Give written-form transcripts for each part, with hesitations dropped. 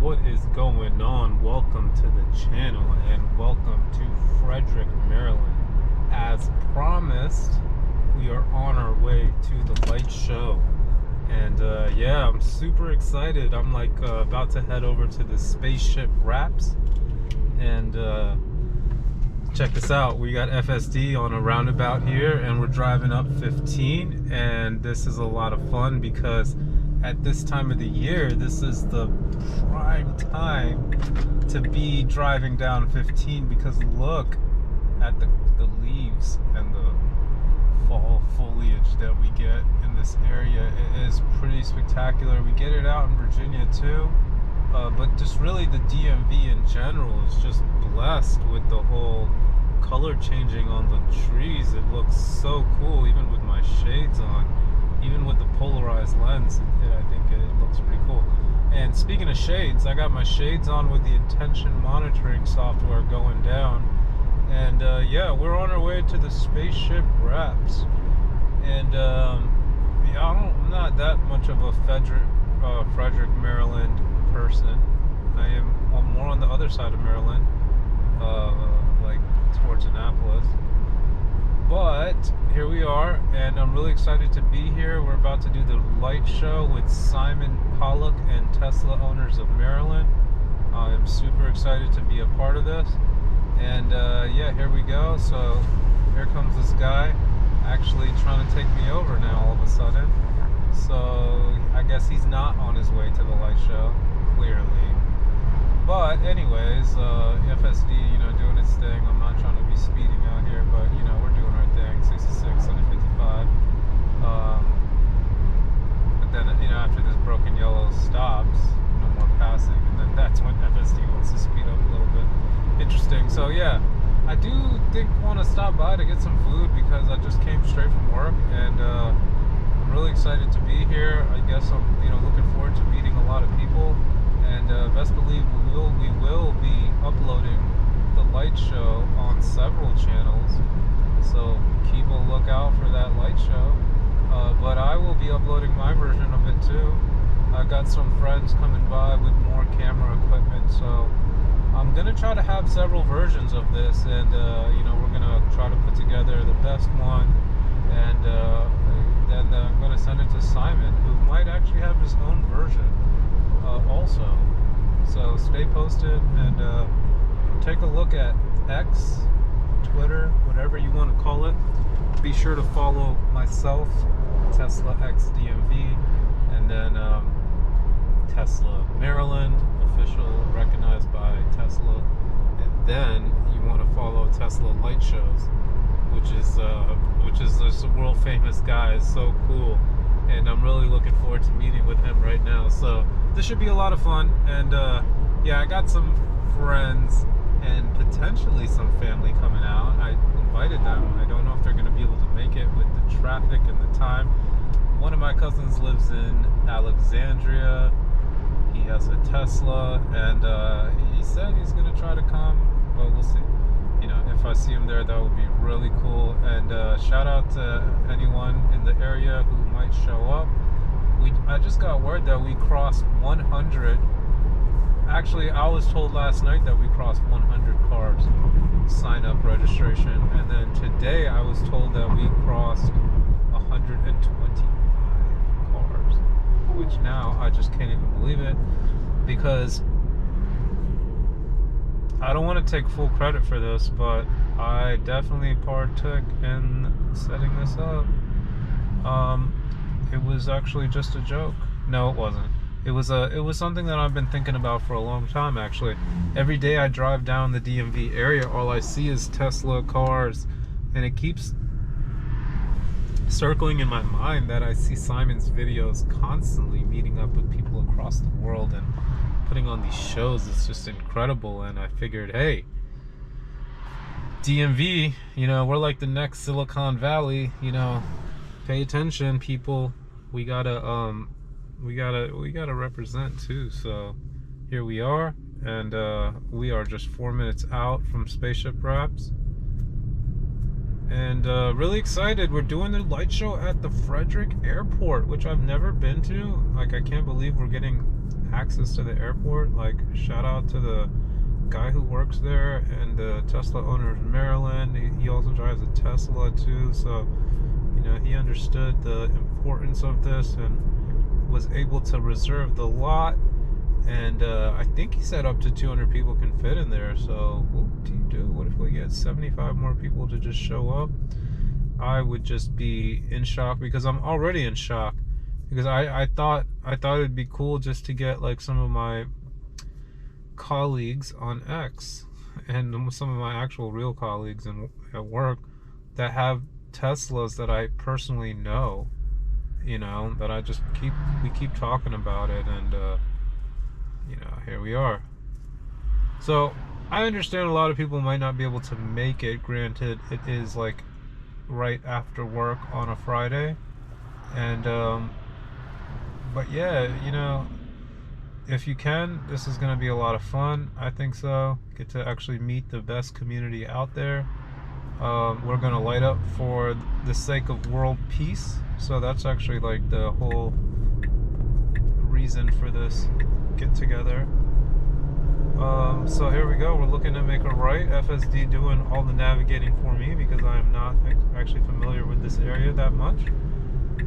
What is going on? Welcome to the channel and welcome to Frederick, Maryland. As promised, we are on our way to the light show. And yeah, I'm super excited. I'm like about to head over to the spaceship wraps. And check this out. We got FSD on a roundabout here and we're driving up 15. And this is a lot of fun because at this time of the year, this is the prime time to be driving down 15 because look at the leaves and the fall foliage that we get in this area. It is pretty spectacular. We get it out in Virginia too, but just really the DMV in general is just blessed with the whole color changing on the trees. It looks so cool, even with my shades on. Even with the polarized lens, I think it looks pretty cool. And speaking of shades, I got my shades on with the attention monitoring software going down. And yeah, we're on our way to the spaceship wraps. And yeah, I'm not that much of a Frederick, Maryland person. I'm more on the other side of Maryland, like towards Annapolis. But here we are, and I'm really excited to be here. We're about to do the light show with Simon Pollock and Tesla Owners of Maryland. I'm super excited to be a part of this. And yeah, here we go. So here comes this guy actually trying to take me over now all of a sudden. So I guess he's not on his way to the light show, clearly. But anyways, FSD, doing its thing. I'm not trying to be speeding out here, but we're doing our thing. 66 under 55. But then after this broken yellow stops, no more passing, and then that's when FSD wants to speed up a little bit. Interesting. So yeah, I do want to stop by to get some food because I just came straight from work, and I'm really excited to be here. I guess I'm looking forward to meeting a lot of people. And best believe we will be uploading the light show on several channels, so keep a lookout for that light show. But I will be uploading my version of it too. I got some friends coming by with more camera equipment, so I'm gonna try to have several versions of this, and we're gonna try to put together the best one, and then I'm gonna send it to Simon, who might actually have his own version. Also, so stay posted and take a look at X, Twitter, whatever you want to call it. Be sure to follow myself, Tesla X DMV, and then Tesla Maryland, official, recognized by Tesla. And then you want to follow Tesla Light Shows, which is this world famous guy. Is so cool. And I'm really looking forward to meeting with him right now. So this should be a lot of fun. And yeah, I got some friends and potentially some family coming out. I invited them. I don't know if they're going to be able to make it with the traffic and the time. One of my cousins lives in Alexandria. He has a Tesla, and he said he's going to try to come, but we'll see. If I see him there, that would be really cool. And shout out to anyone in the area who might show up. I just got word that we crossed 100. Actually, I was told last night that we crossed 100 cars sign up registration, and then today I was told that we crossed 125 cars, which now I just can't even believe it, because I don't want to take full credit for this, but I definitely partook in setting this up. It was actually just a joke. No, it wasn't. It was something that I've been thinking about for a long time, actually. Every day I drive down the DMV area, all I see is Tesla cars, and it keeps circling in my mind that I see Simon's videos constantly meeting up with people across the world and putting on these shows. It's just incredible. And I figured, hey, DMV, we're like the next Silicon Valley. Pay attention, people. We gotta represent too. So here we are, and we are just 4 minutes out from spaceship wraps, and really excited. We're doing the light show at the Frederick Airport, which I've never been to. Like, I can't believe we're getting access to the airport. Like, shout out to the guy who works there and the Tesla owner in Maryland. He also drives a Tesla too, so you know, he understood the importance of this and was able to reserve the lot. And I think he said up to 200 people can fit in there. So what do you do? What if we get 75 more people to just show up? I would just be in shock, because I'm already in shock, because I thought it'd be cool just to get like some of my colleagues on X and some of my actual real colleagues at work that have Teslas that I personally know, you know, that we keep talking about it, and you know, here we are. So I understand a lot of people might not be able to make it. Granted, it is like right after work on a Friday, and but yeah, you know, if you can, this is going to be a lot of fun. I think so. Get to actually meet the best community out there. We're going to light up for the sake of world peace. So that's actually like the whole reason for this get together. So here we go. We're looking to make a right. FSD doing all the navigating for me, because I am not actually familiar with this area that much.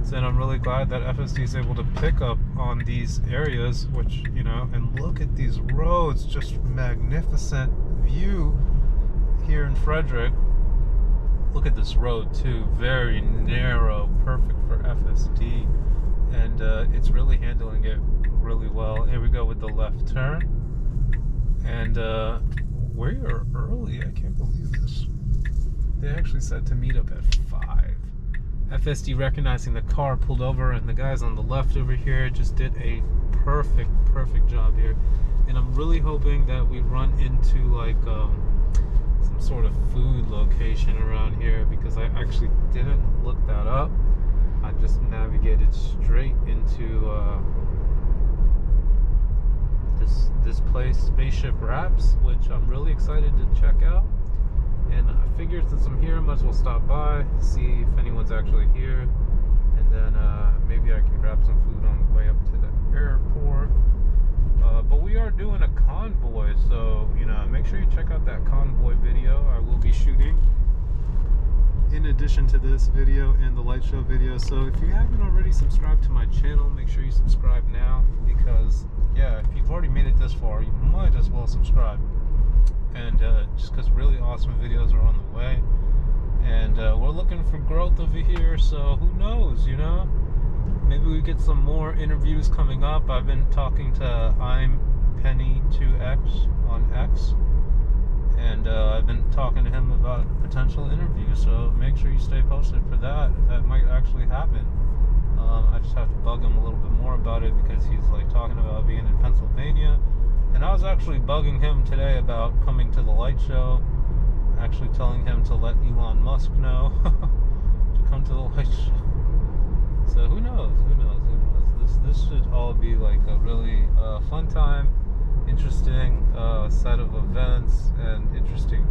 So, and I'm really glad that FSD is able to pick up on these areas, which, you know, and look at these roads, just magnificent view here in Frederick. Look at this road too, very narrow, perfect for FSD, and it's really handling it really well. Here we go with the left turn, and we are early. I can't believe this. They actually said to meet up at 5. FSD recognizing the car, pulled over, and the guys on the left over here just did a perfect job here. And I'm really hoping that we run into like some sort of food location around here, because I actually didn't look that up. I just navigated straight into this place, Spaceship Wraps, which I'm really excited to check out. And I figured since I'm here, I might as well stop by, see if anyone's actually here, and then maybe I can grab some food on the way up to the airport. But we are doing a convoy, so, you know, make sure you check out that convoy video I will be shooting in addition to this video and the light show video. So if you haven't already subscribed to my channel, make sure you subscribe now, because yeah, if you've already made it this far, you might as well subscribe. And just because really awesome videos are on the way, and we're looking for growth over here, so who knows, you know, maybe we get some more interviews coming up. I've been talking to I'm Penny2X on X, and I've been talking to him about a potential interview, so make sure you stay posted for that. That might actually happen. I just have to bug him a little bit more about it, because he's like talking about being in Pennsylvania. And I was actually bugging him today about coming to the light show, actually telling him to let Elon Musk know to come to the light show. So who knows? This should all be like a really fun time, interesting set of events, and interesting,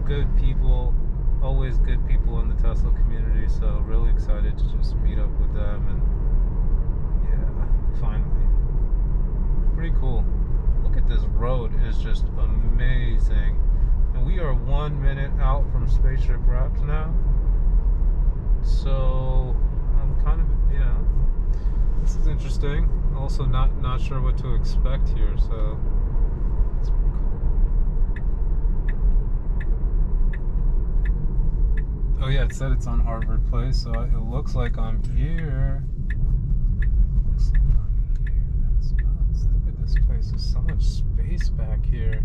good people, always good people in the Tesla community. So really excited to just meet up with them, and yeah, finally, pretty cool. Look at this road, is just amazing. And we are 1 minute out from Spaceship Wraps now. So I'm kind of, you know, this is interesting. Also not sure what to expect here, so it's pretty cool. Oh yeah, it said it's on Harvard Place, so it looks like I'm here. This place is so much space back here,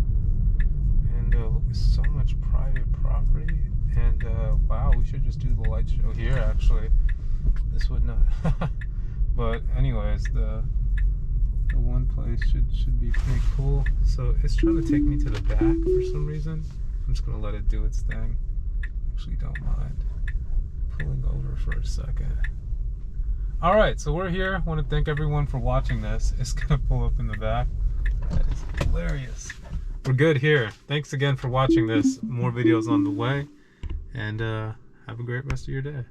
and look, so much private property, and wow, we should just do the light show here actually. This would not but anyways, the one place should be pretty cool. So it's trying to take me to the back for some reason. I'm just gonna let it do its thing. Actually don't mind pulling over for a second. Alright, so we're here. I want to thank everyone for watching this. It's going to pull up in the back. That is hilarious. We're good here. Thanks again for watching this. More videos on the way. And have a great rest of your day.